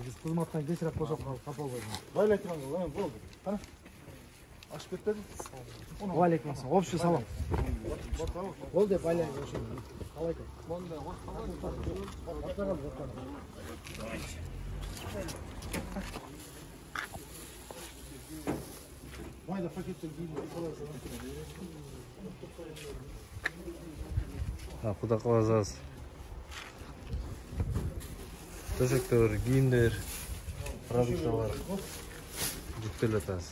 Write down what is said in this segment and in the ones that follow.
Biz kızmattan geçirip boşap kapalı koyduk. Aleyküm selam. Oldu. Qana? Açıp ketdi. Aleyküm selam. Общий салам. Oldu balay boşu. Қалай екен? Майда пакеттен кейін қалай соған Құда қаласыз. Төсектер, киімдер, продукталар жүктеліп жатасыз.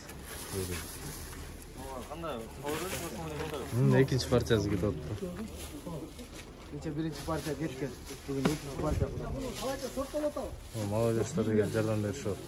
Екінші партиясы кетіп отыр. Нече birinchi partiya ketgan. Bugun ikkinchi partiya. Молодежьтер деген жардам беришип.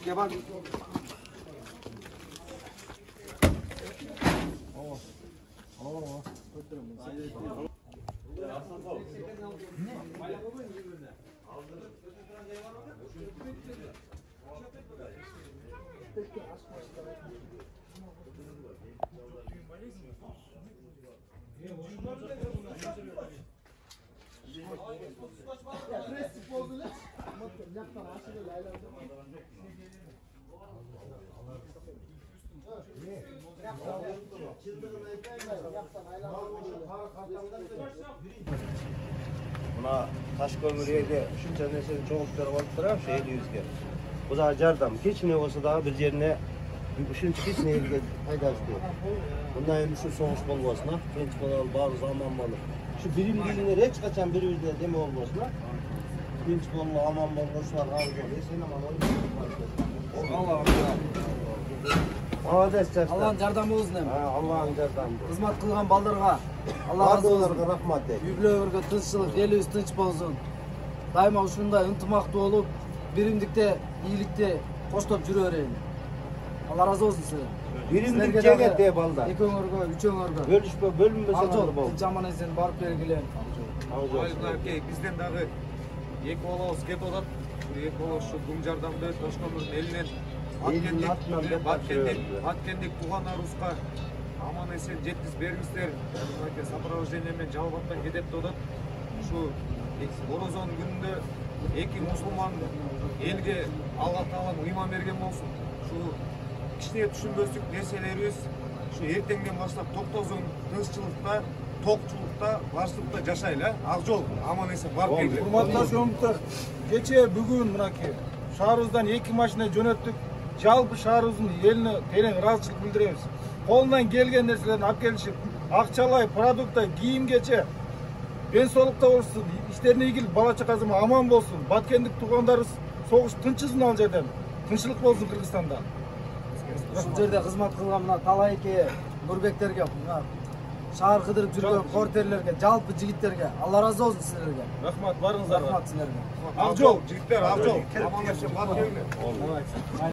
Gel Buna taş kömürüye şunca nesini çoğup verip alıp duramı şu eliyüzge. Bu da jardam. Hiç ne olsa da bir yerine şunca hiç ne ilge fayda istiyor. Bundan hem şu soğuş olmasına, genç bolalı, bazı zaman balı. Şu birim bilimleri hiç kaçan bir yüzde deme olmasına. Genç bolalı, aman bolalı, şular ağır geliyor. Sen aman onu Allah'ın jardamı olsun hem. Allah'ın jardamı. Hizmet kılgan ballarga Allah razı olsun. Rahmat de. Yübülöverge tınççılık, elimiz tınç bolsun. Daima uşunday ынтымақты olup, birimdikte, iyilikte koştup jüre bereyim. Allah razı olsun size. Birimdik ceget de balda. Eki öňörgö, üç öňörgö. Bölüşme, bölünmese Aljol, jaman esen barıp bergilen. Бизден дагы эки балабыз кетип атат. Эки балабыз ушу Дум жардамды Тош көмүрдүн элинен аткендик туугандарыбызга аман эсен жеткиз бериңиздер. Сопровождение менен Жалал-Абадтан кетет деп атат. Ушу Орозон күнүндө эки мусулман элге Алла Таалам ыйман берген болсун. Ушу кичине түшүнбөстүк нерселерибиз ушу эртеңден баштап токтозун тынччылыкта, токчулукта, баштыкта жашайлы, ак жол аман эсен барып келгиле. Урматташ көмүктөр, кече бүгүн мынакей шаарыбыздан 2 машина жөнөттүк. Жалпы шаарыбыздын элине терең ыраазычылык билдиребиз. Колунан келген нерселерди алып келишип, акчалай, продукта, кийимгече денсаулыкта болсун, иштерине ийгил, бала чакасы аман болсун. Баткендик туугандарыбыз согуш тынчысын ал жерден. Тынчылык болсун Кыргызстанда. Ушул жерде кызмат кылган мына талайке Нурбектерге, мына шаар кыдырып жүргөн кортерлерге, жалпы жигиттерге Алла разы болсун силерге. Рахмат барыңыздарга. Рахмат силерге. Ак жол, жигиттер, ак жол. Аман эсен барып келгиле.